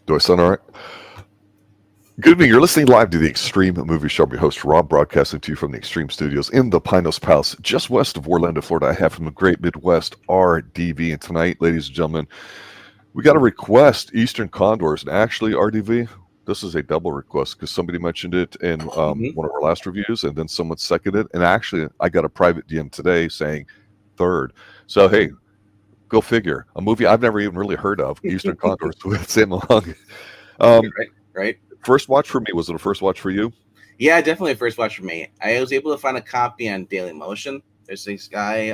Do I sound all right? Good evening. You're listening live to the Extreme Movie Show. I'm your host, Rob, broadcasting to you from the Extreme Studios in the Pinellas Palace, just west of Orlando, Florida. I have from the great Midwest, RDV. And tonight, ladies and gentlemen, we got a request, Eastern Condors. And actually, RDV, this is a double request because somebody mentioned it in one of our last reviews, and then someone seconded it. And actually, I got a private DM today saying third. So, hey, go figure. A movie I've never even really heard of, Eastern Condors with Sammo Hung. Right. First watch for me. Was it a first watch for you? Yeah, definitely a first watch for me. I was able to find a copy on Daily Motion. There's this guy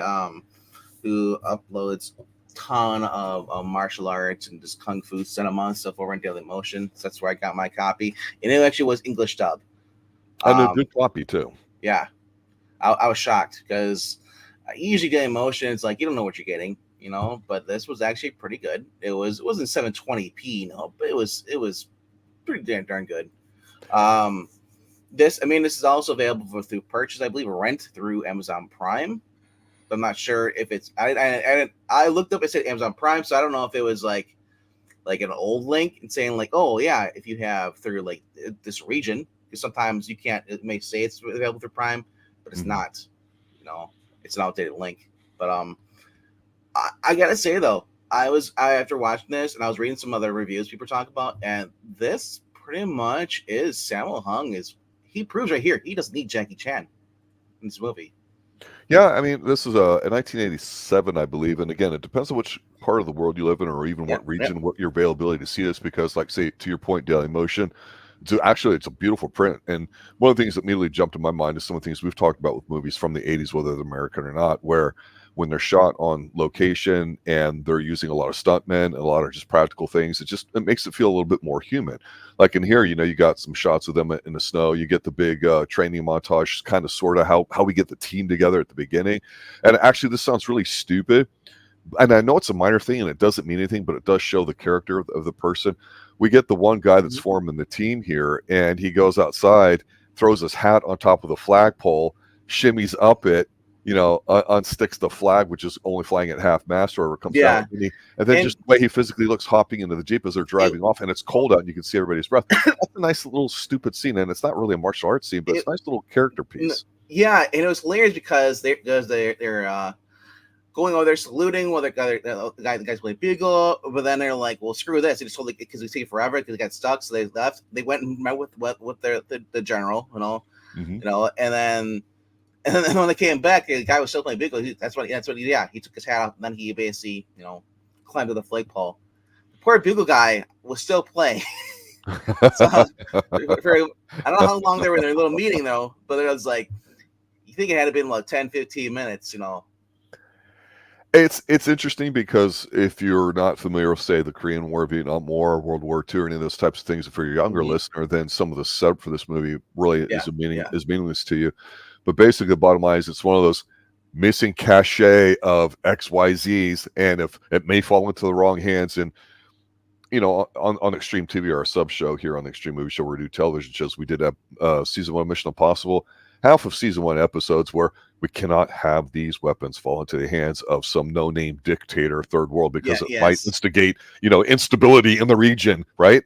who uploads a ton of martial arts and just kung fu cinema and stuff over on Daily Motion. So that's where I got my copy, and it actually was English dub. And a good copy too. Yeah, I was shocked because usually Daily Motion, it's like you don't know what you're getting, But this was actually pretty good. It wasn't 720p, but it was pretty darn good. This is also available through purchase, I believe, rent through Amazon Prime. I'm not sure if it's. I looked up. It said Amazon Prime, so I don't know if it was like an old link and saying like, oh yeah, if you have through like this region, because sometimes you can't. It may say it's available through Prime, but it's not. It's an outdated link. But I gotta say though, after watching this and I was reading some other reviews people talk about, and this pretty much is Sammo Hung he proves right here he doesn't need Jackie Chan in this movie. Yeah, I mean, this is a 1987, I believe, and again, it depends on which part of the world you live in, or even what region, what your availability to see this. Because, like, say, to your point, Daily Motion, it's a beautiful print. And one of the things that immediately jumped in my mind is some of the things we've talked about with movies from the 80s, whether they're American or not, where when they're shot on location and they're using a lot of stuntmen and a lot of just practical things, it makes it feel a little bit more human. Like in here, you got some shots of them in the snow. You get the big training montage, kind of sort of how we get the team together at the beginning. And actually, this sounds really stupid. And I know it's a minor thing and it doesn't mean anything, but it does show the character of the person. We get the one guy that's forming the team here, and he goes outside, throws his hat on top of the flagpole, shimmies up it, unsticks the flag, which is only flying at half mast or whatever comes out. And then just the way he physically looks hopping into the Jeep as they're driving off, and it's cold out and you can see everybody's breath. That's a nice little stupid scene, and it's not really a martial arts scene, but it's a nice little character piece. Yeah, and it was hilarious because they're going over there saluting while the guys playing bugle, but then they're like, "Well, screw this!" They just told because we take forever because they got stuck, so they left. They went and met with the general, and then when they came back, the guy was still playing bugle. He took his hat off, and then he basically climbed to the flagpole. The poor bugle guy was still playing. So, I don't know how long they were in their little meeting though, but it was like, you think it had to been like 10-15 minutes, It's interesting because if you're not familiar with, say, the Korean War, Vietnam War, World War II, or any of those types of things, if you're a younger listener, then some of the setup for this movie really is meaningless to you. But basically, the bottom line is it's one of those missing cachet of XYZs, and if it may fall into the wrong hands. And on Extreme TV, our sub show here on the Extreme Movie Show, where we do television shows, we did have season 1 Mission Impossible, half of season 1 episodes where we cannot have these weapons fall into the hands of some no-name dictator, third world, because it might instigate, instability in the region, right?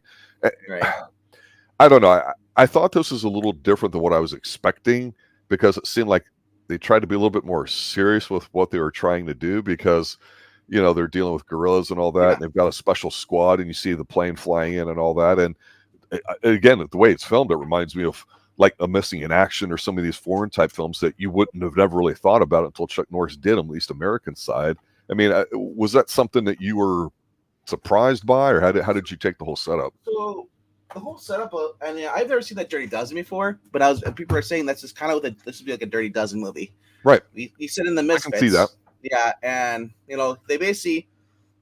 I don't know. I thought this was a little different than what I was expecting, because it seemed like they tried to be a little bit more serious with what they were trying to do, because they're dealing with guerrillas and all that, and they've got a special squad, and you see the plane flying in and all that. And again, the way it's filmed, it reminds me of like a Missing in Action or some of these foreign type films that you wouldn't have never really thought about until Chuck Norris did them, at least American side. I mean, was that something that you were surprised by, or how did you take the whole setup? So the whole setup, I've never seen that Dirty Dozen before, but people are saying that's just kind of this would be like a Dirty Dozen movie, right? We sit in the Misfits. I can see that. Yeah, and they basically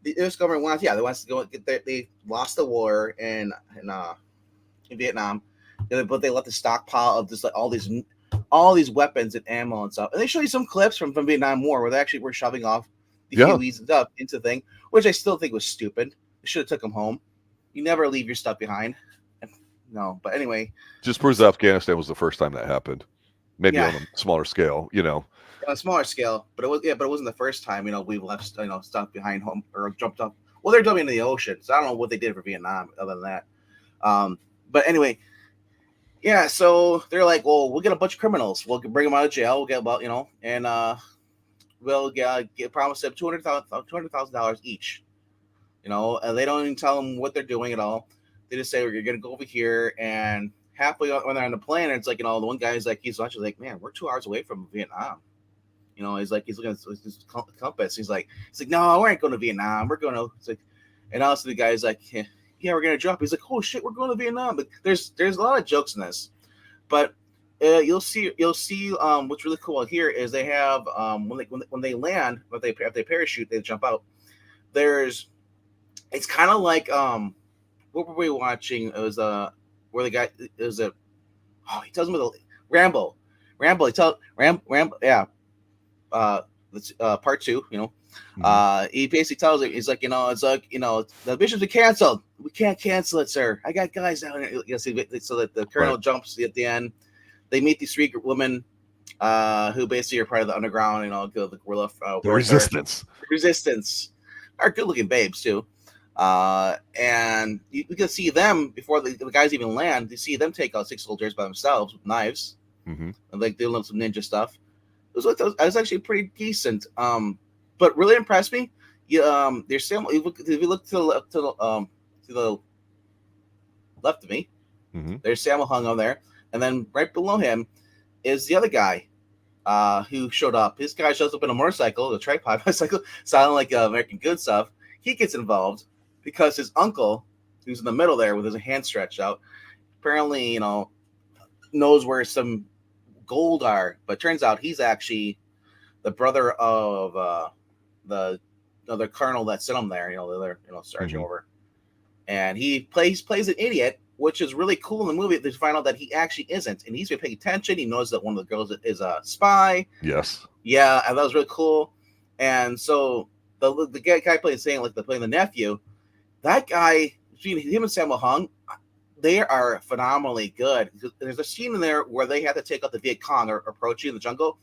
the U.S. government wants to go get they lost the war in Vietnam, but they left the stockpile of just like all these weapons and ammo and stuff. And they show you some clips from Vietnam War where they actually were shoving off the Hueys and stuff into the thing, which I still think was stupid. They should have took them home. You never leave your stuff behind. No, but anyway, just proves Afghanistan was the first time that happened. Maybe on a smaller scale, on a smaller scale, but it wasn't the first time. We've left stuff behind home or jumped up Well, they're dumping into the ocean, so I don't know what they did for Vietnam other than that. But anyway, yeah. So they're like, well, we'll get a bunch of criminals. We'll bring them out of jail. We'll get about and we'll get promised them $200,000 each. And they don't even tell them what they're doing at all. They just say, you're going to go over here, and halfway when they're on the plane, it's like, the one guy's like, he's watching, like, man, we're 2 hours away from Vietnam. He's like, he's looking at his compass. He's like, no, we ain't going to Vietnam. We're going to, it's like, and also the guy's like, yeah, we're going to drop. He's like, oh shit, we're going to Vietnam. But there's a lot of jokes in this, but you'll see what's really cool here is they have when they land, if they parachute, they jump out. It's kind of like what were we watching? It was where the guy is he tells him Rambo. He tells Rambo, yeah. Part 2, he basically tells him, he's like, it's like, the mission's been canceled. We can't cancel it, sir. I got guys down here. So that the colonel jumps at the end. They meet these 3 women who basically are part of the underground, the guerrilla the resistance. Resistance are good-looking babes too. And you can see them before the guys even land. You see them take out 6 soldiers by themselves with knives, and like doing some ninja stuff. It was actually pretty decent. But really impressed me. There's Sam. If you look to the left of me, there's Sammo Hung on there, and then right below him is the other guy who showed up. This guy shows up in a motorcycle, a tripod motorcycle, sounding like American Good stuff. He gets involved because his uncle, who's in the middle there with his hand stretched out, apparently, knows where some gold are, but turns out he's actually the brother of the other colonel that sent him there, the other sergeant over, and he plays an idiot, which is really cool in the movie to find out that he actually isn't, and he's been paying attention. He knows that one of the girls is a spy. Yes. Yeah, and that was really cool. And so the guy playing the nephew, that guy, between him and Sammo Hung, they are phenomenally good. There's a scene in there where they have to take out the Vietcong or approach you in the jungle,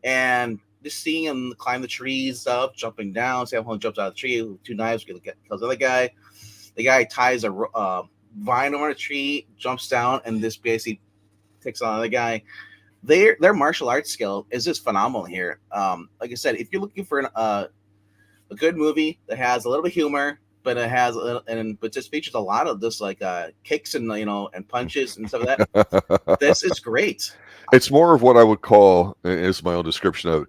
and just seeing him climb the trees up, jumping down. Sammo Hung jumps out of the tree with 2 knives, kills the other guy. The guy ties a vine over a tree, jumps down, and this basically takes on the guy. Their martial arts skill is just phenomenal here. Like I said, if you're looking for a good movie that has a little bit of humor, but it has but just features a lot of this like kicks and and punches and stuff like that. This is great. It's more of what I would call, is my own description of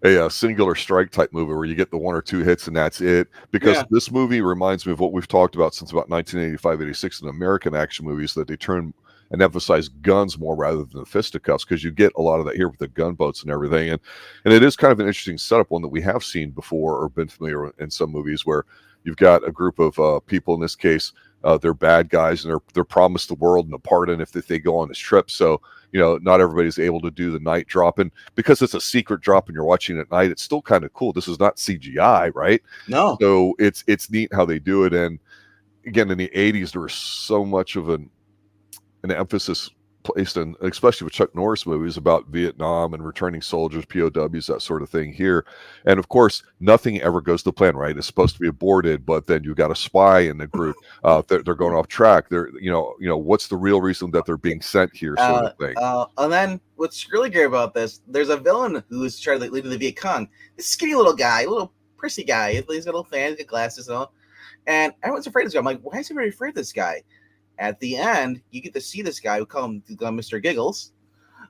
a singular strike type movie where you get the 1 or 2 hits and that's it. Because this movie reminds me of what we've talked about since about 1985, 86 in American action movies, that they turn and emphasize guns more rather than the fisticuffs, because you get a lot of that here with the gunboats and everything. And it is kind of an interesting setup, one that we have seen before or been familiar in some movies, where you've got a group of people, in this case, they're bad guys, and they're promised the world and a pardon if they go on this trip. So, not everybody's able to do the night drop. And because it's a secret drop and you're watching at night, it's still kind of cool. This is not CGI, right? No. So it's neat how they do it. And again, in the 80s, there was so much of an emphasis placed in, especially with Chuck Norris movies, about Vietnam and returning soldiers, POWs, that sort of thing here. And of course, nothing ever goes to plan, right? It's supposed to be aborted, but then you've got a spy in the group. They're going off track. They're, what's the real reason that they're being sent here, sort of thing. And then what's really great about this, there's a villain who's trying to lead the Vietcong. This skinny little guy, little prissy guy. He's got a little fan, he's got glasses and all. And everyone's afraid of this guy. I'm like, why is everybody afraid of this guy? At the end, you get to see this guy who call him Mr. Giggles.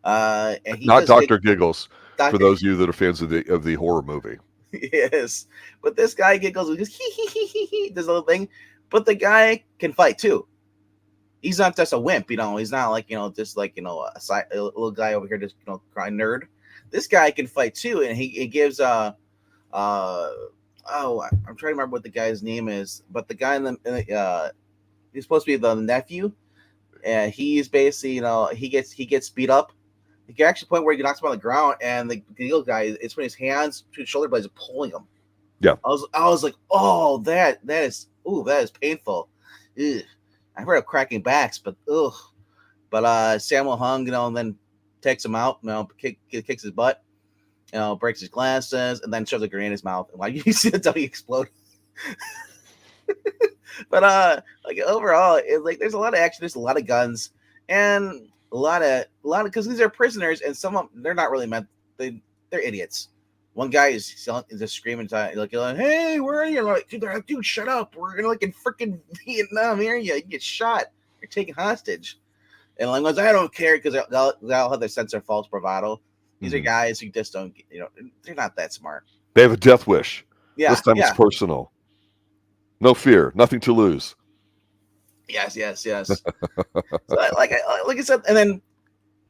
And he not Dr. Giggles, for those of you that are fans of the horror movie. Yes. But this guy giggles, he goes, hee, this little thing. But the guy can fight too. He's not just a wimp, he's not like, just like, a little guy over here, just, crying nerd. This guy can fight too. And he gives, I'm trying to remember what the guy's name is, but the guy in the, he's supposed to be the nephew, and he's basically, he gets beat up. He can actually point where he knocks him on the ground, and the little guy is putting his hands to his shoulder blades and pulling him. Yeah, I was like, oh, that is painful. Ugh. I've heard of cracking backs, but ugh. But Sammo Hung, and then takes him out, kicks his butt, breaks his glasses, and then shoves a grenade in his mouth. And why you see the dummy explode? But like overall, like there's a lot of action, there's a lot of guns, and a lot of because these are prisoners, and some of them, they're not really meant. They're idiots. One guy is just screaming, like, "Hey, where are you?" Like, dude, shut up! We're gonna like in freaking Vietnam here. You get shot. You're taken hostage. And like, I don't care because they'll have their sense of false bravado. These are guys who just don't, they're not that smart. They have a death wish. Yeah, this time it's personal. No fear, nothing to lose. Yes. So like I said, and then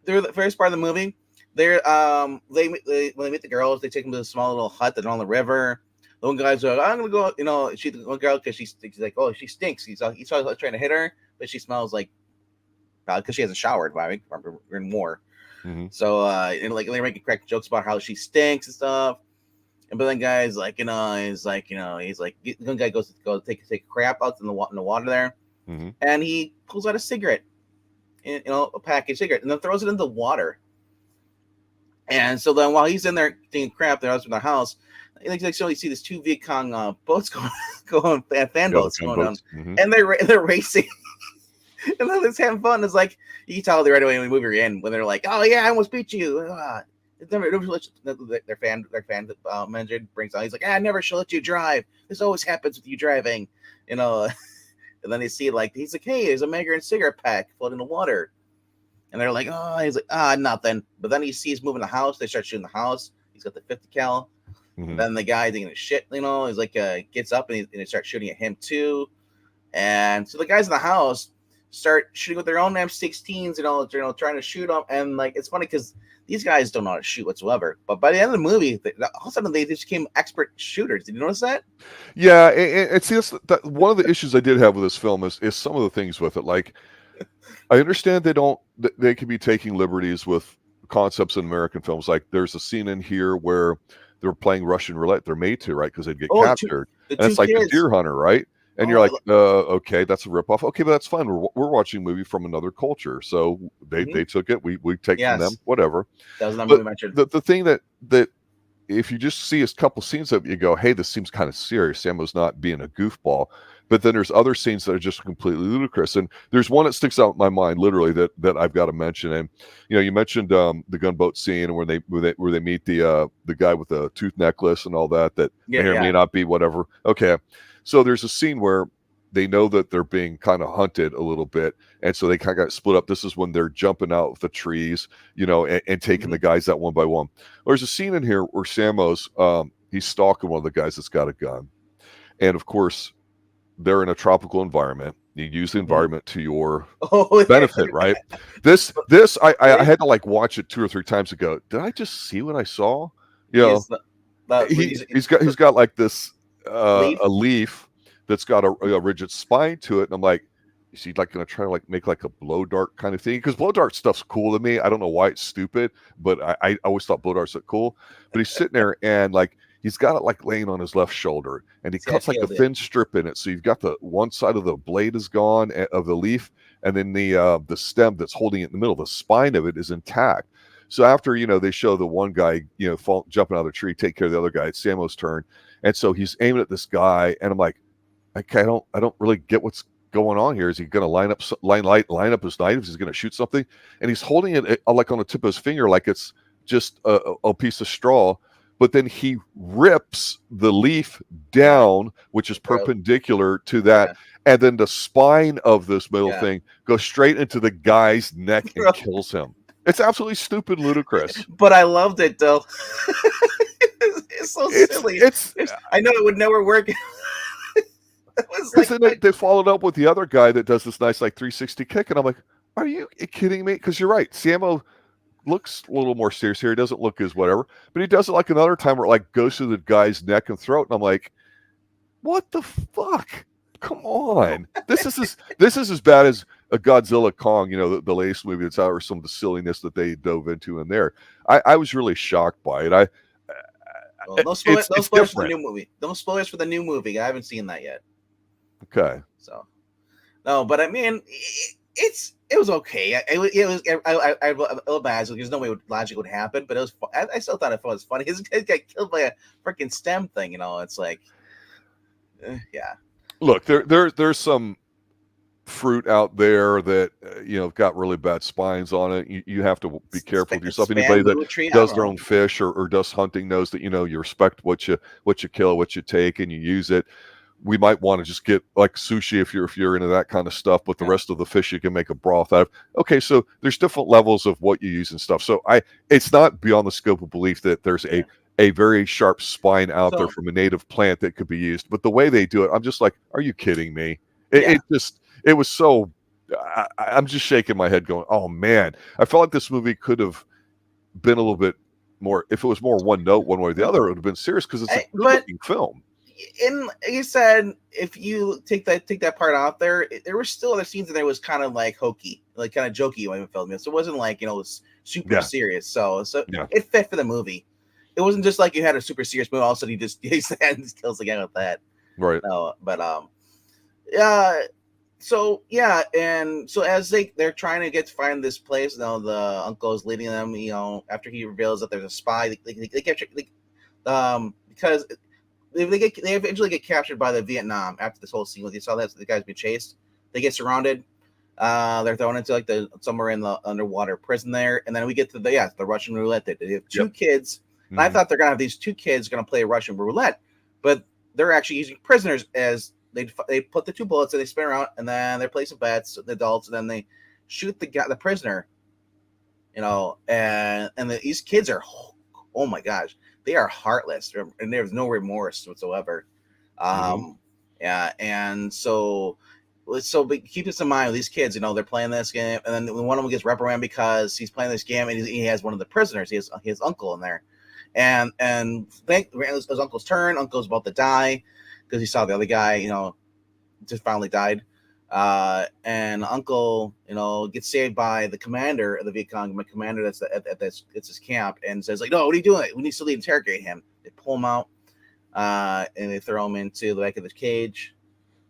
they're the first part of the movie. They're when they meet the girls, they take them to a small little hut that's on the river. The one guy's like, I'm gonna go, she the one girl because she's like, oh, she stinks. He's trying to hit her, but she smells like because she hasn't showered. Right? We're in war. So and like they're making crack jokes about how she stinks and stuff. And but then guy's like, he's like, the one guy goes to go take a crap out in the water there, and he pulls out a cigarette, a packaged cigarette, and then throws it in the water. And so then while he's in there taking crap, they're out in the house. So you see these two Vietcong boats going fan boats going down, and they're racing. And then it's having fun. It's like you can tell they right away when the movie ends when they're like, "Oh yeah, I almost beat you." Their fan manager brings out. He's like, "I never shall let you drive. This always happens with you driving," And then they see like he's like, "Hey, there's a Mandarin cigarette pack floating in the water," and they're like, "Oh," he's like, nothing." But then he sees moving the house. They start shooting the house. He's got the 50 cal. And then the guy thinking shit, he's like, gets up and they start shooting at him too. And so the guys in the house start shooting with their own M16s, trying to shoot them. And like, it's funny because these guys don't know how to shoot whatsoever. But by the end of the movie, all of a sudden they just became expert shooters. Did you notice that? Yeah, and see, that's one of the issues I did have with this film is some of the things with it. Like, I understand they can be taking liberties with concepts in American films. Like, there's a scene in here where they're playing Russian roulette. They're made to, right? Because they'd get captured. And it's like the Deer Hunter, right? And you're like, okay, that's a ripoff. Okay, but that's fine. We're watching a movie from another culture. So they took it. We take from them, whatever. That was not movie mentioned. The thing that if you just see a couple scenes of it, you go, hey, this seems kind of serious. Sammo's not being a goofball. But then there's other scenes that are just completely ludicrous. And there's one that sticks out in my mind, literally, that I've got to mention. And you mentioned the gunboat scene where they meet the guy with the tooth necklace and all that may or may not be whatever. Okay, so there's a scene where they know that they're being kind of hunted a little bit, and so they kind of got split up. This is when they're jumping out of the trees, and taking the guys out one by one. There's a scene in here where Sammo's he's stalking one of the guys that's got a gun, and of course, they're in a tropical environment. You use the environment to your benefit, right? This I had to like watch it 2 or 3 times ago. Did I just see what I saw? He's got like this a leaf that's got a rigid spine to it, and I'm like, is he like going to try to like make like a blow dart kind of thing? Because blow dart stuff's cool to me. I don't know why it's stupid, but I always thought blow darts look cool. But he's sitting there and like he's got it like laying on his left shoulder, and he cuts like the thin strip in it. So you've got the one side of the blade is gone of the leaf, and then the stem that's holding it in the middle, the spine of it is intact. So after they show the one guy jumping out of the tree, take care of the other guy. It's Sammo's turn, and so he's aiming at this guy, and I'm like, okay, I don't really get what's going on here. Is he going to line up his knife? Is he going to shoot something? And he's holding it like on the tip of his finger, like it's just a piece of straw. But then he rips the leaf down, which is perpendicular to that. And then the spine of this middle thing goes straight into the guy's neck and kills him. It's absolutely stupid, ludicrous. But I loved it, though. It's so silly. I know it would never work. Because then they followed up with the other guy that does this nice like 360 kick. And I'm like, are you kidding me? Because you're right. Sammo looks a little more serious here. He doesn't look as whatever, but he does it like another time where it like goes through the guy's neck and throat, and I'm like, what the fuck? Come on. This is as bad as a Godzilla Kong, the latest movie that's out, or some of the silliness that they dove into in there. I was really shocked by it. No spoilers for the new movie. No spoilers for the new movie. I haven't seen that yet. Okay. So, no, but I mean, it was okay. It was. I felt bad. There's no way logic would happen, but it was. I still thought it was funny. His guy got killed by a freaking stem thing. It's like, yeah. Look, there's some fruit out there that got really bad spines on it. You have to be careful with yourself. Anybody that tree, does their own fish or does hunting knows that you respect what you kill, what you take, and you use it. We might want to just get like sushi if you're into that kind of stuff, but the rest of the fish you can make a broth out of. Okay, so there's different levels of what you use and stuff. So it's not beyond the scope of belief that there's a very sharp spine out there from a native plant that could be used. But the way they do it, I'm just like, are you kidding me? It was so. I'm just shaking my head, going, "Oh man!" I felt like this movie could have been a little bit more. If it was more one note, one way or the other, it would have been serious because it's a good-looking film. Like you said, if you take that part out there were still other scenes in there was kind of like hokey, like kind of jokey when we filmed it. So it wasn't like it was super serious. So it fit for the movie. It wasn't just like you had a super serious movie. All of a sudden he kills again with that. Right. No, but so yeah, and so as they're trying to find this place, the uncle is leading them. After he reveals that there's a spy, they capture because they eventually get captured by the Vietnam after this whole scene. Like you saw that the guys being chased, they get surrounded. They're thrown into like somewhere in the underwater prison there, and then we get to the Russian roulette. They have two kids, and I thought they're gonna have these two kids gonna play Russian roulette, but they're actually using prisoners as they put the two bullets and they spin around, and then they're placing bets, the adults, and then they shoot the prisoner. These kids are, oh my gosh, they are heartless, and there's no remorse whatsoever. And so but keep this in mind. These kids, they're playing this game, and then one of them gets reprimanded because he's playing this game, and he has one of the prisoners. He has his uncle in there, and his uncle's turn. Uncle's about to die because he saw the other guy, just finally died. And uncle, gets saved by the commander of the Vietcong, commander that's at his camp, and says like, "No, what are you doing? We need to interrogate him." They pull him out, and they throw him into the back of the cage.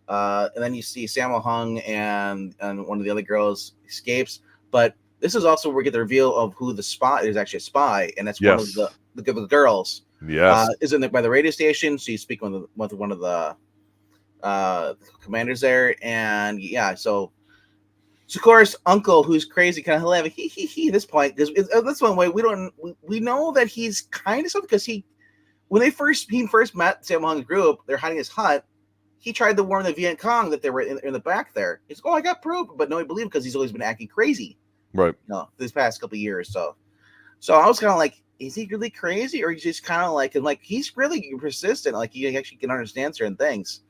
And then you see Sammo Hung and one of the other girls escapes. But this is also where we get the reveal of who the spy is. Actually a spy, and that's one of the girls. Yes, is in by the radio station. She's speaking with one of the commanders there, and so of course Uncle, who's crazy, kind of laughing he at this point, because that's one way we know that he's kind of something, because when he first met Sammo Hung's group, they're hiding his hut. He tried to warn the Vietcong that they were in the back there. He's like, "Oh, I got proof," but no, he believed because he's always been acting crazy, right? This past couple of years. So I was kind of like, is he really crazy, or he's just kind of like, he's really persistent, like he actually can understand certain things.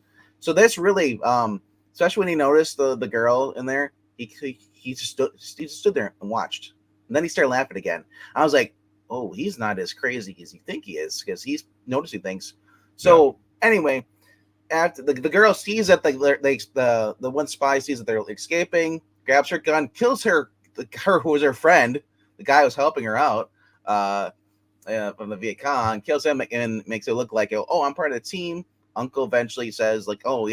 So that's really, especially when he noticed the girl in there, he just stood there and watched, and then he started laughing again. I was like, oh, he's not as crazy as you think he is, because he's noticing things. So anyway, after the girl sees that the one spy sees that they're escaping, grabs her gun, kills her who was her friend, the guy who was helping her out from the Vietcong, kills him and makes it look like, oh, I'm part of the team. Uncle eventually says like, oh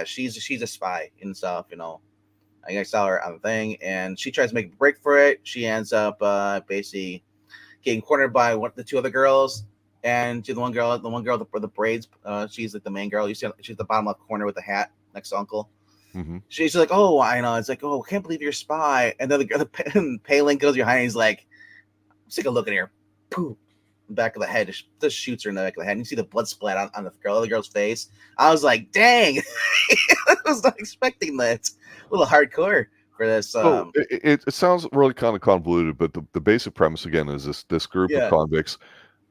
she's a spy and stuff, I saw her on the thing, and she tries to make a break for it. She ends up basically getting cornered by the two other girls, and to the one girl with the braids, she's like the main girl. You see she's the bottom left corner with the hat next to Uncle. Mm-hmm. She's like, oh, I know. It's like, oh, I can't believe you're a spy. And then the Palin goes behind, and he's like, let's take a look at here. Poof. Back of the head, just shoots her in the back of the head, and you see the blood splat on the other girl's face. I was like, dang, I was not expecting that. A little hardcore for this. It sounds really kind of convoluted, but the basic premise again is this group of convicts.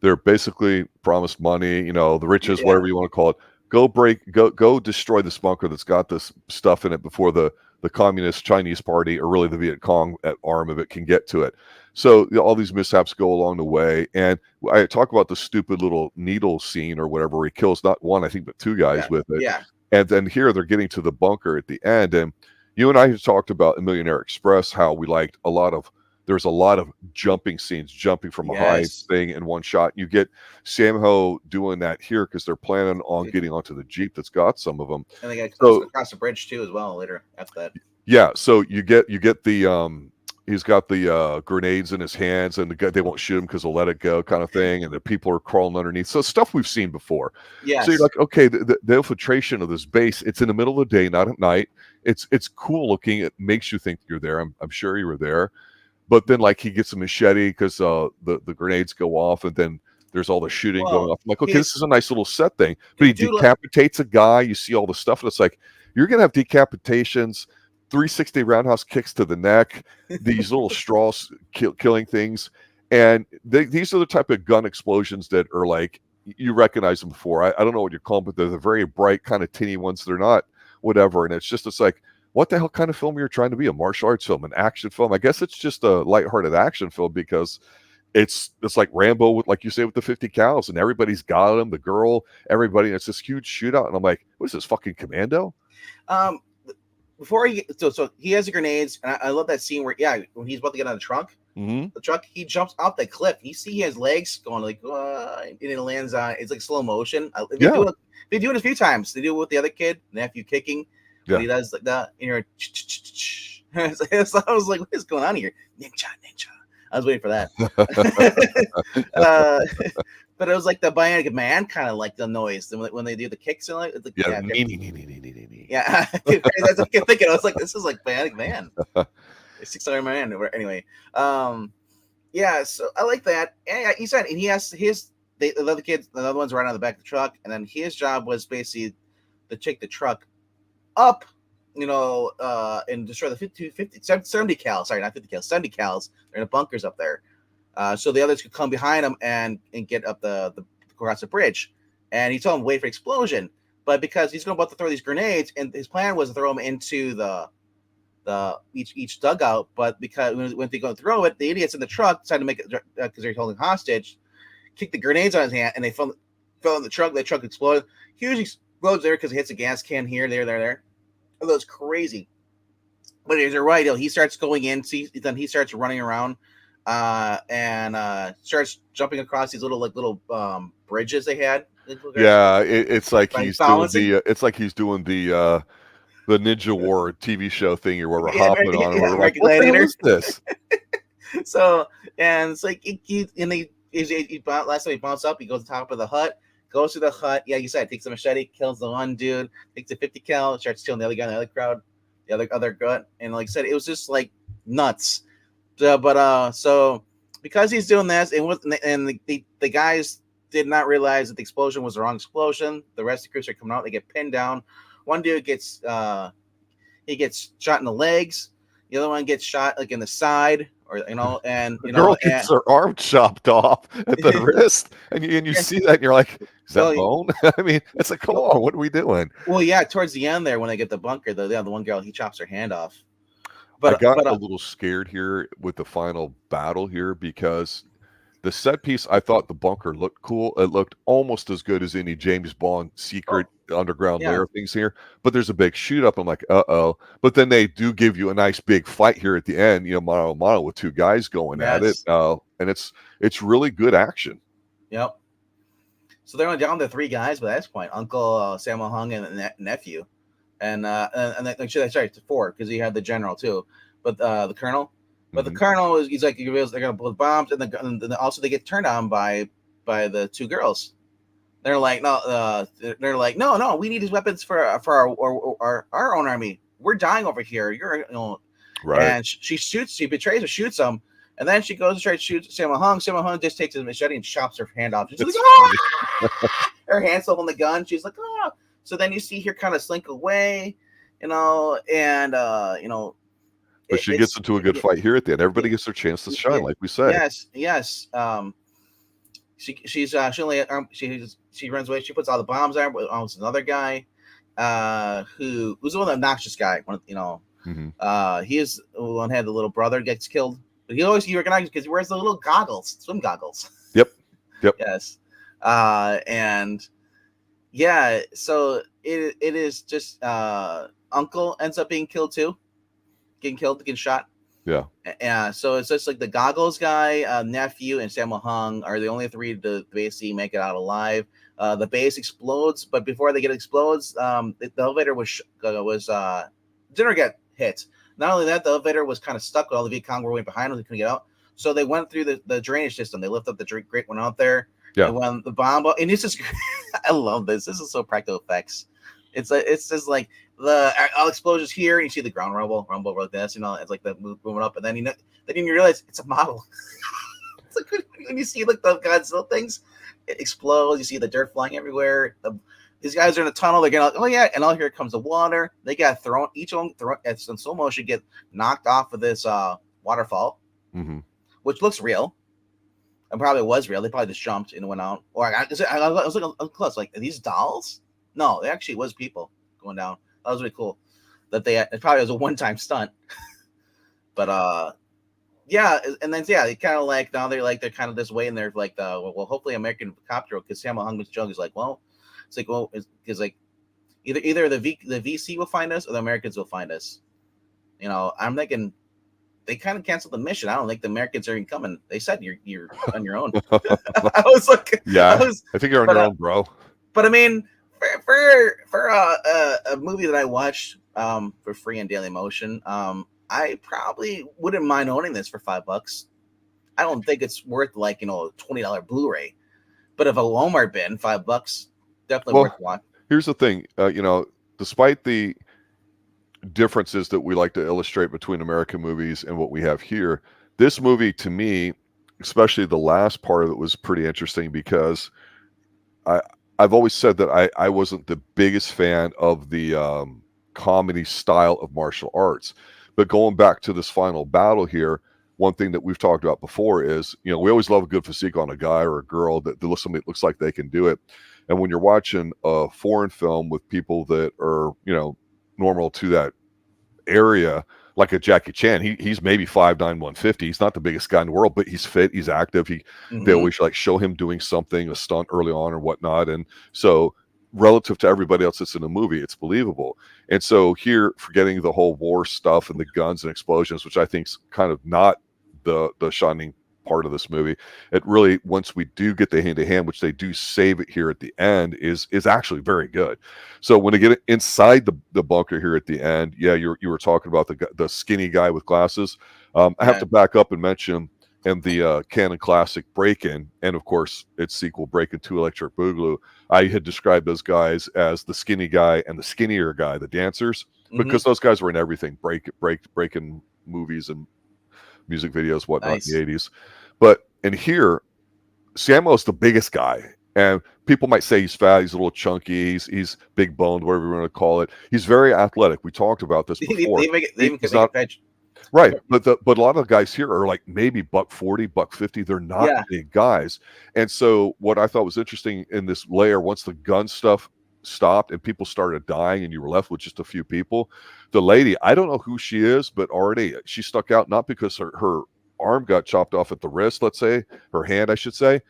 They're basically promised money, the riches, whatever you want to call it. Go destroy this bunker that's got this stuff in it before the Communist Chinese Party, or really the Vietcong arm of it, can get to it. So all these mishaps go along the way. And I talk about the stupid little needle scene or whatever, where he kills not one, I think, but two guys with it. Yeah. And then here they're getting to the bunker at the end. And you and I have talked about A Millionaire Express, how we liked there's a lot of jumping scenes, jumping from a high thing in one shot. You get Sammo doing that here because they're planning on getting onto the Jeep that's got some of them. And they got across the bridge too as well later after that. Yeah, so you get the he's got the grenades in his hands, and they won't shoot him because they'll let it go, kind of thing. And the people are crawling underneath. So stuff we've seen before. Yes. So you're like, okay, the infiltration of this base. It's in the middle of the day, not at night. It's cool looking. It makes you think you're there. I'm sure you were there. But then, like, he gets a machete because the grenades go off, and then there's all the shooting going off. I'm like, okay, this is a nice little set thing. But he decapitates a guy. You see all the stuff, and it's like, you're gonna have decapitations, 360 roundhouse kicks to the neck, these little straws killing things, and these are the type of gun explosions that are like, you recognize them before. I don't know what you call them, but they're the very bright kind of tinny ones. They're not whatever, and it's like, what the hell kind of film you're trying to be? A martial arts film, an action film? I guess it's just a lighthearted action film because it's like Rambo with, like you say, with the 50 cals, and everybody's got him, the girl, everybody. And it's this huge shootout, and I'm like, what is this, fucking Commando? Before so he has the grenades, and I love that scene where when he's about to get on the truck, he jumps off the cliff. You see he has legs going like, and it lands on. It's like slow motion. They do it a few times. They do it with the other kid, nephew kicking. Yeah. He does like that, and you're so I was like, what is going on here? Ninja. I was waiting for that. But it was like the Bionic Man kind of like the noise when they do the kicks and like, yeah. That's what I kept thinking. I was like, this is like Bionic Man. 600 Man. Anyway, so I like that. And he said, and he has the other kids, the other ones right on the back of the truck, and then his job was basically to take the truck up, and destroy the 70 cal. Sorry, not 50 cal, 70 cals. They're in the bunkers up there. So the others could come behind him and get up the across the bridge. And he told him wait for explosion. But because he's about to throw these grenades, and his plan was to throw them into the each dugout. But because when they go to throw it, the idiots in the truck decided to make it because they're holding hostage, kick the grenades on his hand, and they fell in the truck. The truck exploded. Huge explodes there because it hits a gas can here, there. It was crazy. But you're right. He starts going in. Then he starts running around, and starts jumping across these little bridges they had. Yeah, it's like he's doing the Ninja War TV show thing where we're hopping on. We're like, what the hell is this? So, and it's like he last time he bounced up, he goes to the top of the hut. Goes to the hut. Yeah, you said takes a machete, kills the one dude, takes a 50 cal, starts killing the other guy in the other crowd, the other gut. And like I said, it was just like nuts. So because he's doing this, the guys did not realize that the explosion was the wrong explosion. The rest of the crews are coming out. They get pinned down. One dude gets shot in the legs. The other one gets shot like in the side. And the girl gets her arm chopped off at the wrist, and you see that, and you're like, is that bone? I mean, it's like, come on, what are we doing? Well, yeah, towards the end there, when they get the bunker, the one girl, he chops her hand off. But I got a little scared here with the final battle here because the set piece, I thought the bunker looked cool. It looked almost as good as any James Bond secret underground lair things here. But there's a big shoot up. I'm like, uh-oh. But then they do give you a nice big fight here at the end, mano a mano with two guys going at it. And it's really good action. Yep. So they're only down to 3 guys by this point. Uncle, Sammo Hung, and nephew. And sorry, it's 4 because he had the general too. But the colonel. But the colonel he's like, they're gonna blow bombs, and then also they get turned on by the 2 girls. They're like, no, we need these weapons for our own army. We're dying over here. Right. And she betrays or shoots them, and then she goes to try to shoot Sammo Hung. Sammo Hung just takes his machete and chops her hand off. She's like, ah! Her hand's still on the gun. She's like, ah. So then you see her kind of slink away, But she gets into a good fight here at the end. Everybody gets their chance to shine, like we said. Yes. She runs away. She puts all the bombs on with almost another guy, who's the one obnoxious guy. He is the one who had the little brother gets killed, but you recognize because he wears the little swim goggles. Yep. Yes. So it is just Uncle ends up being killed too. Getting shot. Yeah. So it's just like the goggles guy, nephew, and Sammo Hung are the only 3 to basically make it out alive. The base explodes, but before they explodes, the elevator didn't get hit, Not only that, the elevator was kind of stuck. All the Vietcong were way behind them; they couldn't get out. So they went through the drainage system. They lifted up the grate, went out there. Yeah. And when the bomb, and it's just, I love this. This is so practical effects. It's just like the all explosions here, and you see the ground rumble like this. It's like the moving up, and then you realize it's a model. It's like when you see like the Godzilla things, it explodes. You see the dirt flying everywhere. These guys are in a tunnel. They're getting, oh yeah, and here comes the water. They got thrown. Each of them thrown in slow motion, get knocked off of this waterfall, which looks real. And probably was real. They probably just jumped and went out. Or I was looking close. Like, are these dolls? No, they actually was people going down. That was really cool. It probably was a one-time stunt. But yeah, and then it kind of like now they're kind of this way, and they're like hopefully American copter, because Sammo Hung was joking. He's like, well, it's like either the VC will find us or the Americans will find us. I'm thinking. They kind of canceled the mission. I don't think the Americans are even coming. They said you're on your own. I was like, yeah, I think you're on your own, bro. But I mean, for a movie that I watched for free on Daily Motion, I probably wouldn't mind owning this for $5. I don't think it's worth like a $20 Blu-ray, but if a Walmart bin, $5, definitely worth one. Here's the thing, despite the differences that we like to illustrate between American movies and what we have here, this movie, to me, especially the last part of it, was pretty interesting, because I've always said that I wasn't the biggest fan of the comedy style of martial arts, but going back to this final battle here, one thing that we've talked about before is, we always love a good physique on a guy or a girl that looks like they can do it. And when you're watching a foreign film with people that are, normal to that area, like a Jackie Chan, he's maybe 5'9", 150. He's not the biggest guy in the world, but he's fit, he's active. They always like show him doing something, a stunt early on or whatnot. And so relative to everybody else that's in the movie, it's believable. And so here, forgetting the whole war stuff and the guns and explosions, which I think's kind of not the shining part of this movie, it really, once we do get the hand-to-hand, which they do save it here at the end, is actually very good. So when they get inside the bunker here at the end, yeah, you were talking about the skinny guy with glasses. I have to back up and mention, in the Canon Classic Break-In, and of course its sequel Break-In 2 Electric Boogaloo, I had described those guys as the skinny guy and the skinnier guy, the dancers, because those guys were in everything, Break-In movies and music videos, whatnot, in the 80s. But in here, Sammo's the biggest guy, and people might say he's fat, he's a little chunky, he's big boned, whatever you want to call it. He's very athletic. We talked about this before. Right, but a lot of the guys here are like maybe $140, $150. They're not big guys. And so what I thought was interesting in this layer, once the gun stuff stopped and people started dying and you were left with just a few people, the lady, I don't know who she is, but already she stuck out, not because her arm got chopped off at the wrist, let's say, her hand, I should say,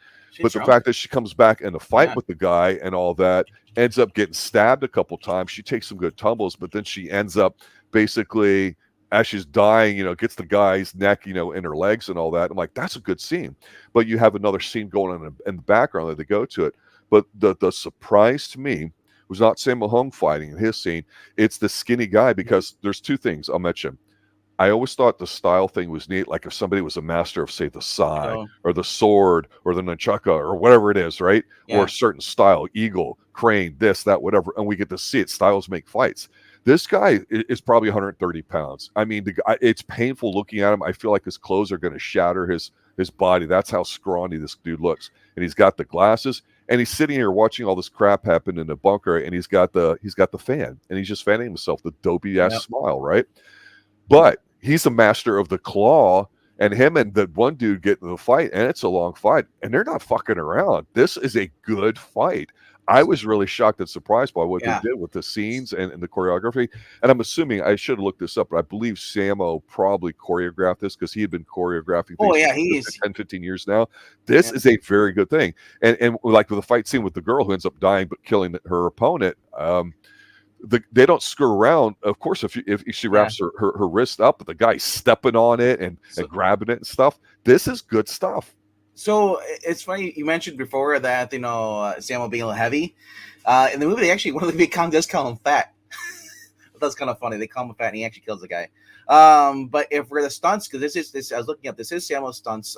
but the fact that she comes back in a fight with the guy and all that, ends up getting stabbed a couple times. She takes some good tumbles, but then she ends up basically, as she's dying, gets the guy's neck, in her legs and all that. I'm like, that's a good scene. But you have another scene going on in the background that they go to it. But the surprise to me was not Sammo Hung fighting in his scene. It's the skinny guy, because there's two things I'll mention. I always thought the style thing was neat. Like if somebody was a master of, say, the sai or the sword or the nunchaka or whatever it is, right? Yeah. Or a certain style, eagle, crane, this, that, whatever. And we get to see it. Styles make fights. This guy is probably 130 pounds. I mean, it's painful looking at him. I feel like his clothes are going to shatter his body. That's how scrawny this dude looks. And he's got the glasses, and he's sitting here watching all this crap happen in the bunker, and he's got the fan, and he's just fanning himself, the dopey ass smile, right? But he's a master of the claw, and him and the one dude get in the fight, and it's a long fight, and they're not fucking around. This is a good fight. I was really shocked and surprised by what they did with the scenes and the choreography. And I'm assuming, I should have looked this up, but I believe Sammo probably choreographed this, because he had been choreographing things for 10, 15 years now. This is a very good thing. And like with the fight scene with the girl who ends up dying but killing her opponent, they don't screw around. Of course, if she wraps her wrist up, but the guy's stepping on it and grabbing it and stuff. This is good stuff. So it's funny you mentioned before that Sammo being a little heavy. In the movie, they actually, one of the Vietcong does call him fat. that's kind of funny. They call him fat, and he actually kills the guy. But if we're the stunts, because this, I was looking up. This is Sammo's stunts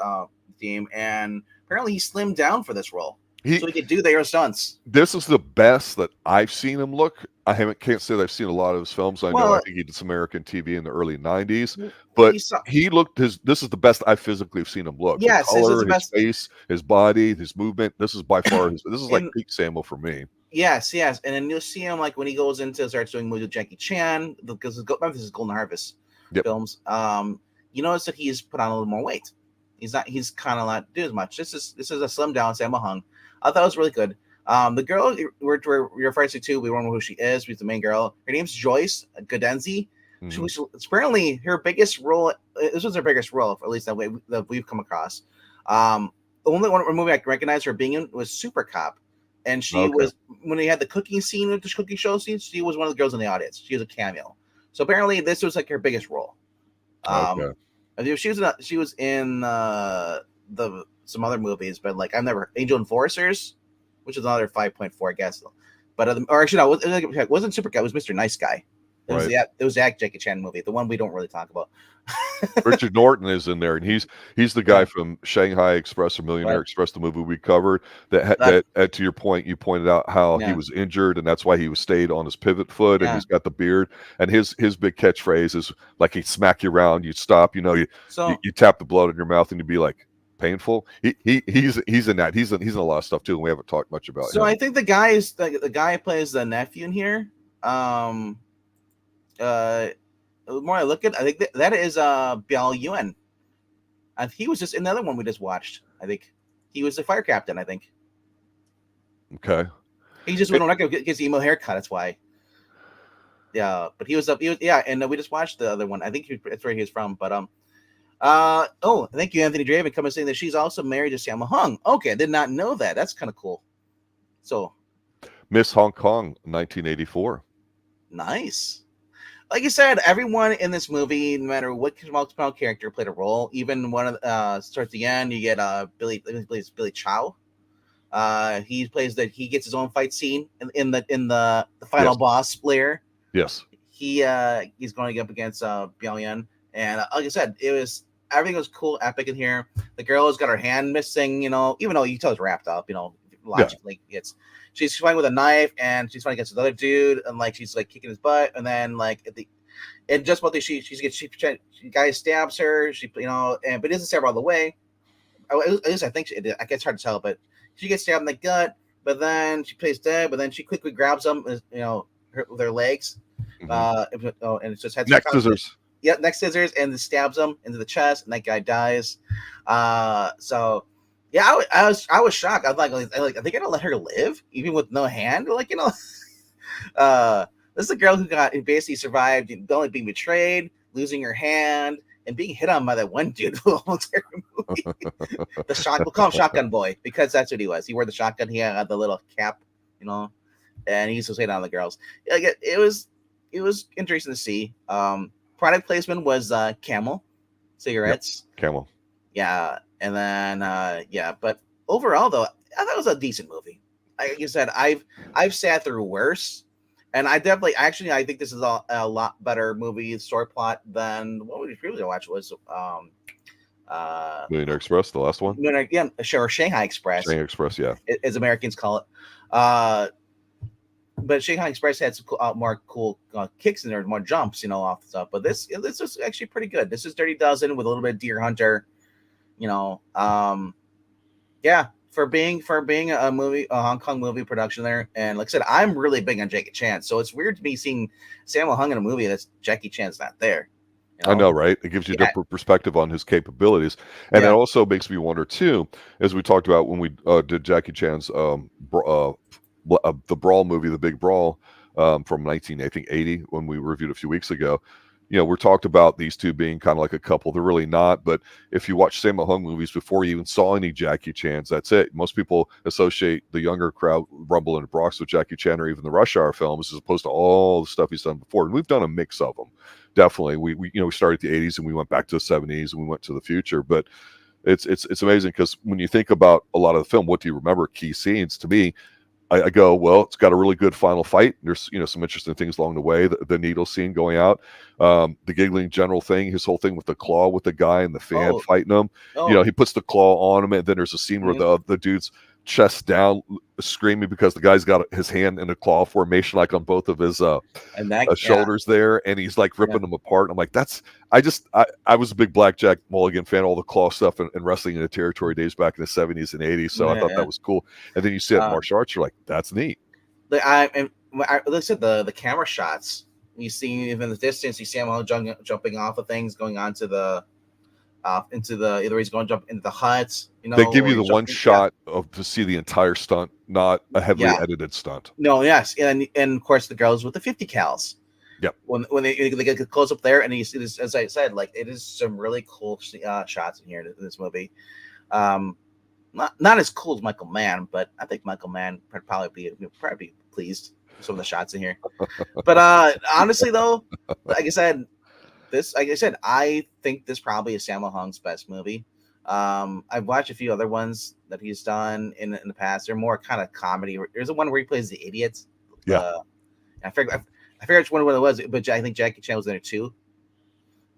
team, and apparently he slimmed down for this role, so he could do their stunts. This is the best that I've seen him look. Can't say that I've seen a lot of his films. I think he did some American TV in the early '90s, but he looked this is the best I physically have seen him look. Yes, the color, his face, his body, his movement. This is by far this is like peak Sammo for me. Yes, and then you'll see him like when he goes into starts doing movies with Jackie Chan, because this is Golden Harvest films. You notice that he's put on a little more weight. He's kind of not doing as much. This is a slim down Sammo Hung. I thought it was really good. The girl we're referring to, we don't know who she is. She's the main girl. Her name's Joyce Godenzi. She apparently her biggest role. This was her biggest role, at least that we've come across. The only movie I can recognize her being in was Super Cop, and she was when they had the cooking scene with the cooking show scene. She was one of the girls in the audience. She was a cameo. So apparently, this was like her biggest role. She was in some other movies, but like I've never Angel Enforcers, which is another 5.4, I guess. But or actually, no, it wasn't Super Guy. It was Mr. Nice Guy. It was the Jackie Chan movie, the one we don't really talk about. Richard Norton is in there, and he's the guy from Shanghai Express or Millionaire Express, the movie we covered. That to your point, you pointed out how he was injured, and that's why he was stayed on his pivot foot, and he's got the beard. And his big catchphrase is like he'd smack you around, you'd stop, you tap the blood in your mouth, and you'd be like, painful. He's in that. He's in a lot of stuff too, and we haven't talked much about him. I think the guy plays the nephew in here. The more I look at, I think that is Biao Yuen. And he was just another one we just watched. I think he was the fire captain. I think. Okay. He just went on record gets emo haircut. That's why. Yeah, but he was and we just watched the other one. I think that's where he was from. But thank you, Anthony Draven, coming saying that she's also married to Sammo Hung. Okay, I did not know that. That's kind of cool. So, Miss Hong Kong, 1984. Nice. Like you said, everyone in this movie, no matter what multiple character, played a role. Even one of starts at the end, you get Billy Chow. He gets his own fight scene in the final boss layer. Yes. He's going up against Biao Yuen, and like I said, everything was cool, epic in here. The girl has got her hand missing, even though you tell it's wrapped up, logically she's fighting with a knife, and she's fighting against another dude, and like she's like kicking his butt, and then like just about the guy stabs her, but it doesn't stab her all the way. At least I think she did. I guess it's hard to tell, but she gets stabbed in the gut, but then she plays dead, but then she quickly grabs them, with her legs, and it's just head neck scissors. Yeah, neck scissors, and stabs him into the chest, and that guy dies. Yeah, I was shocked. I was like, I think I don't let her live, even with no hand. This is a girl who basically survived only being betrayed, losing her hand, and being hit on by that one dude who almost every movie. We'll call him Shotgun Boy, because that's what he was. He wore the shotgun. He had the little cap, and he used to hit on the girls. It was interesting to see. Product placement was Camel cigarettes. Yep. Camel. Yeah. And then, but overall, though, I thought it was a decent movie. Like you said, I've sat through worse, and I think this is a lot better movie story plot than what we previously watched was Millionaire Express, the last one. Sure, Shanghai Express. Shanghai Express, yeah, as Americans call it. But Shanghai Express had some more cool kicks in there, more jumps, off the stuff. But this was actually pretty good. This is Dirty Dozen with a little bit of Deer Hunter. For being a movie, a Hong Kong movie production there, and like I said, I'm really big on Jackie Chan, so it's weird to me seeing Sammo Hung in a movie that's Jackie Chan's not there. I know, right? It gives you a different perspective on his capabilities, and it also makes me wonder too, as we talked about when we did Jackie Chan's the Brawl movie, The Big Brawl, from 1980, when we reviewed a few weeks ago. We're talked about these two being kind of like a couple. They're really not. But if you watch Sammo Hung movies before you even saw any Jackie Chans, that's it. Most people associate the younger crowd, Rumble in the Bronx, with Jackie Chan or even the Rush Hour films, as opposed to all the stuff he's done before. And we've done a mix of them. Definitely. We started at the 80s and we went back to the 70s and we went to the future. But it's amazing because when you think about a lot of the film, what do you remember? Key scenes to me. I go, well, it's got a really good final fight. There's, some interesting things along the way. The needle scene going out, the giggling general thing, his whole thing with the claw with the guy and the fan fighting him. He puts the claw on him, and then there's a scene where the dude's chest down, screaming because the guy's got his hand in a claw formation, like on both of his shoulders there, and he's like ripping them apart. I'm like, I was a big Blackjack Mulligan fan, all the claw stuff and wrestling in the territory days back in the 70s and 80s. So I thought that was cool. And then you see it in martial arts, you're like, that's neat. Like I said, the camera shots, you see even in the distance, you see him jumping off of things, going onto the either he's going to jump into the huts. They give you the one shot to see the entire stunt, not a heavily edited stunt. No, yes, and of course the girls with the 50 cals. Yep. When they get close up there, and you see this, as I said, like it is some really cool shots in here in this movie. Not as cool as Michael Mann, but I think Michael Mann would probably be pleased with some of the shots in here. But honestly, though, like I said, I think this probably is Sammo Hung's best movie. I've watched a few other ones that he's done in the past. They're more kind of comedy. There's one where he plays the idiot. Yeah. I forget which one it was, but I think Jackie Chan was there too.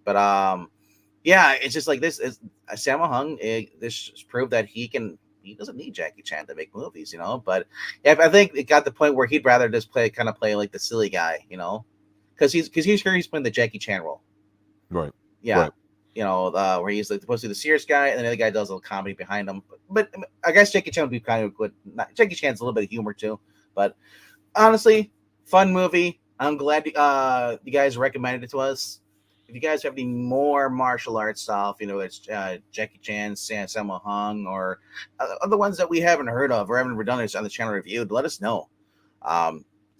But yeah, it's just like this is Sammo Hung. This proved that he doesn't need Jackie Chan to make movies, But yeah, I think it got the point where he'd rather just play like the silly guy, because he's playing the Jackie Chan role. Right. Yeah. Right. Where he's like supposed to be the serious guy, and the other guy does a little comedy behind him. But I guess Jackie Chan would be kind of good. Jackie Chan's a little bit of humor too. But honestly, fun movie. I'm glad you guys recommended it to us. If you guys have any more martial arts stuff, it's Jackie Chan, Sammo Hung, or other ones that we haven't heard of or haven't done this on the channel reviewed, let us know.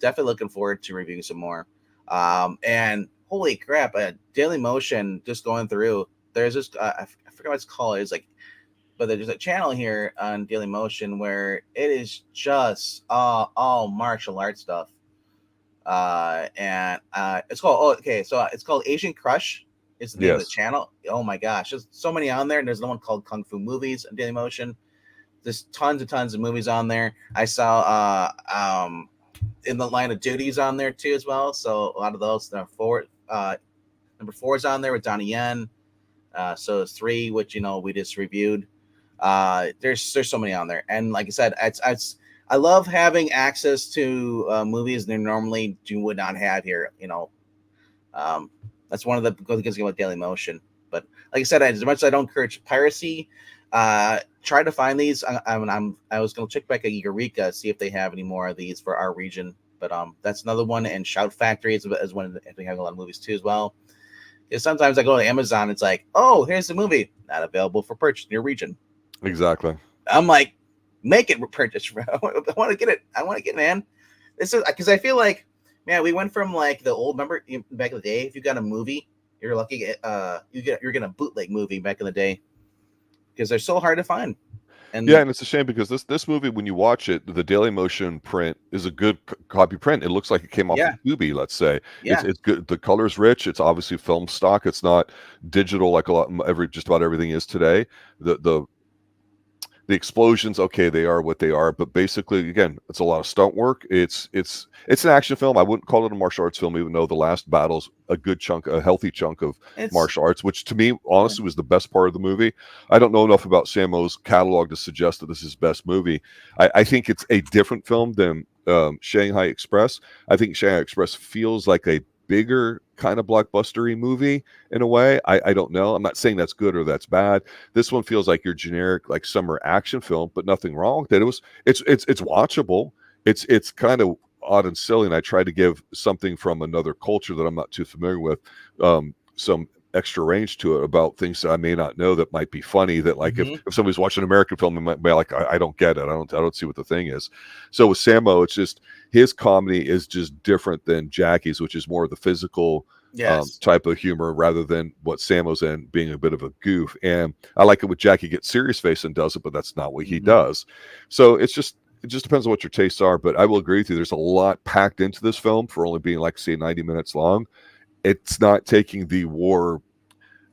Definitely looking forward to reviewing some more. And holy crap, Daily Motion, just going through, there's this, I forget what it's called. It's like, but there's a channel here on Daily Motion where it is just all martial arts stuff. And it's called, so it's called Asian Crush. It's the name of the channel. Oh my gosh, there's so many on there. And there's another one called Kung Fu Movies on Daily Motion. There's tons of movies on there. I saw In the Line of Duty's on there too as well. So a lot of those. Number 4 is on there with Donnie Yen. So it's 3, which we just reviewed. There's so many on there, and like I said, I love having access to movies they normally would not have here. That's one of the good things about Daily Motion. But like I said, as much as I don't encourage piracy, try to find these. I was going to check back at Eureka, see if they have any more of these for our region. But that's another one. And Shout Factory is one. We have a lot of movies too as well. Because sometimes I go to Amazon, it's like, oh, here's the movie not available for purchase in your region. Exactly. I'm like, make it purchase. I want to get it. Man. This is because I feel like, man, we went from like the old, remember back in the day, if you got a movie, you're lucky you're getting a bootleg movie back in the day because they're so hard to find. And it's a shame because this movie, when you watch it, the Daily Motion print is a good copy print. It looks like it came off of Tubi, let's say. Yeah. It's good. The color's rich. It's obviously film stock. It's not digital like just about everything is today. The explosions, okay, they are what they are, but basically, again, it's a lot of stunt work. It's an action film. I wouldn't call it a martial arts film, even though the last battle's a healthy chunk of martial arts, which to me, honestly, was the best part of the movie. I don't know enough about Sammo's catalog to suggest that this is his best movie. I think it's a different film than Shanghai Express. I think Shanghai Express feels like a bigger kind of blockbustery movie in a way. I don't know. I'm not saying that's good or that's bad. This one feels like your generic like summer action film, but nothing wrong with it. It's watchable. It's kind of odd and silly, and I tried to give something from another culture that I'm not too familiar with, some extra range to it about things that I may not know that might be funny, that like if somebody's watching an American film, they might be like, I don't get it. I don't see what the thing is. So with Sammo, it's just his comedy is just different than Jackie's, which is more of the physical type of humor rather than what Sammo's in, being a bit of a goof. And I like it when Jackie gets serious face and does it, but that's not what he does. So it just depends on what your tastes are. But I will agree with you. There's a lot packed into this film for only being like, say, 90 minutes long. It's not taking the war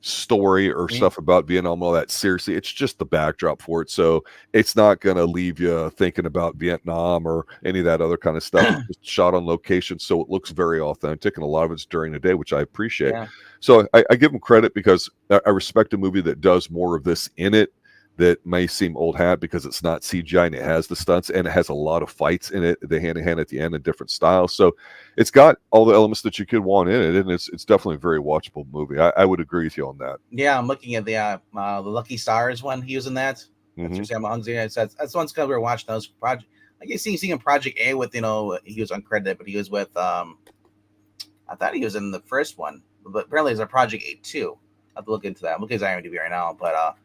story or stuff about Vietnam and all that seriously. It's just the backdrop for it. So it's not going to leave you thinking about Vietnam or any of that other kind of stuff. It's just shot on location, so it looks very authentic, and a lot of it's during the day, which I appreciate. So I give them credit because I respect a movie that does more of this in it, that may seem old hat because it's not CGI and it has the stunts and it has a lot of fights in it, the hand-to-hand at the end in different styles. So it's got all the elements that you could want in it, and it's definitely a very watchable movie. I would agree with you on that. Yeah, I'm looking at the Lucky Stars one. He was in that. That's Sammo Hung. That's one's because we were watching those project. I guess seeing in Project A with he was uncredited, but he was with I thought he was in the first one, but apparently there's a Project A too. I have to look into that. I'm looking at IMDb right now, but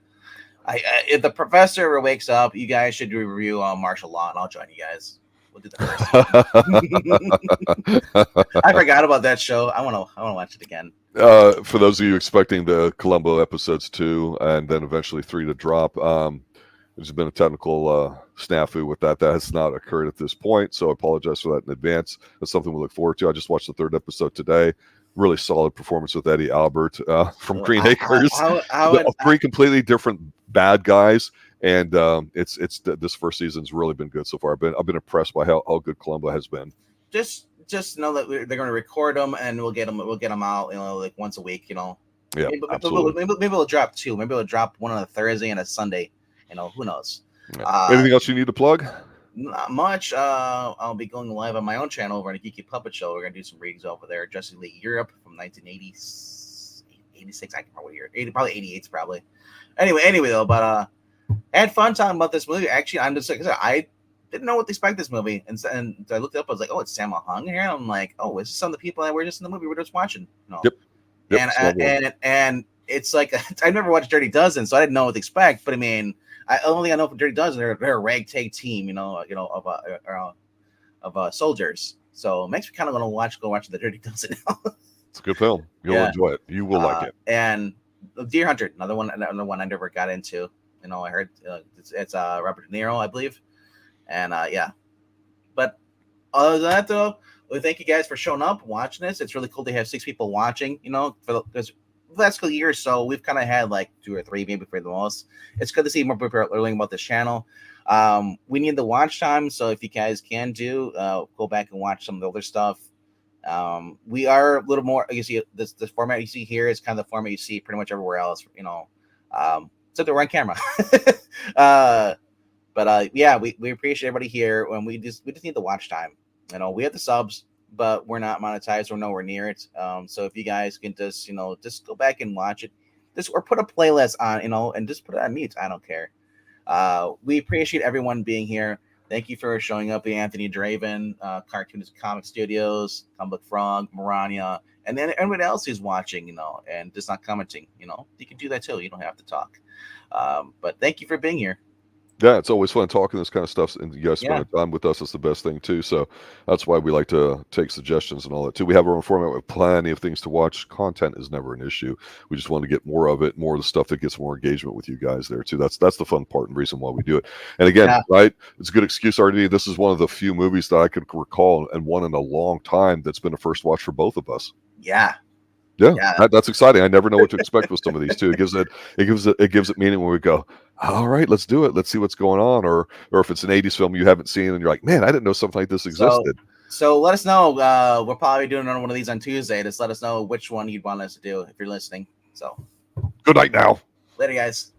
if the professor ever wakes up, you guys should review martial law, and I'll join you guys. We'll do the first. I forgot about that show. I want to watch it again. For those of you expecting the Columbo episodes 2 and then eventually 3 to drop, there's been a technical snafu with that. That has not occurred at this point, so I apologize for that in advance. That's something we look forward to. I just watched the 3rd episode today. Really solid performance with Eddie Albert from Green Acres. 3 completely different bad guys, and it's this first season's really been good so far. I've been impressed by how good Columbo has been. Just know that they're going to record them, and we'll get them out, like once a week. Yeah, maybe we'll drop 2. Maybe we'll drop one on a Thursday and a Sunday. Who knows? Anything else you need to plug? Not much. I'll be going live on my own channel over on the Geeky Puppet Show. We're gonna do some readings over there. Justice League Europe from 1986. I can't remember what year. Probably 88. Probably. Anyway though, but I had fun talking about this movie. Actually, I'm just like I said, I didn't know what to expect this movie, and I looked it up. I was like, oh, it's Sammo Hung here. And I'm like, oh, is this some of the people that were just in the movie we're just watching? No. Yep. And it's like I never watched Dirty Dozen, so I didn't know what to expect. But I mean, I only think I know from Dirty Dozen they're a ragtag team, of soldiers. So it makes me kind of want to go watch the Dirty Dozen now. It's a good film. You'll enjoy it. You will like it. And Deer Hunter, another one I never got into. I heard it's Robert De Niro, I believe. And but other than that, though, we thank you guys for showing up, watching this. It's really cool to have 6 people watching. Because the last couple years, so we've kind of had like 2 or 3, maybe for the most. It's good to see more people learning about this channel. We need the watch time, so if you guys can go back and watch some of the older stuff. We are a little more. You see, this format you see here is kind of the format you see pretty much everywhere else. Except that we're on camera. But we appreciate everybody here, and we just need the watch time. We have the subs, but we're not monetized. We're nowhere near it. So if you guys can just go back and watch it, or put a playlist on, and just put it on mute. I don't care. We appreciate everyone being here. Thank you for showing up, Anthony Draven, Cartoonist Comic Studios, Comic Frog, Marania, and then everyone else who's watching, and just not commenting. You can do that too. You don't have to talk. But thank you for being here. Yeah, it's always fun talking this kind of stuff, and you guys spending time with us is the best thing too. So that's why we like to take suggestions and all that too. We have our own format with plenty of things to watch. Content is never an issue. We just want to get more of it, more of the stuff that gets more engagement with you guys there too. That's the fun part and reason why we do it. And again, right, it's a good excuse, RD. This is one of the few movies that I could recall, and one in a long time, that's been a first watch for both of us. Yeah, that's exciting. I never know what to expect with some of these too. It gives it meaning when we go, all right, let's do it. Let's see what's going on. Or if it's an 80s film you haven't seen and you're like, man, I didn't know something like this existed. So let us know. We're probably doing another one of these on Tuesday. Just let us know which one you'd want us to do if you're listening. So good night now. Later, guys.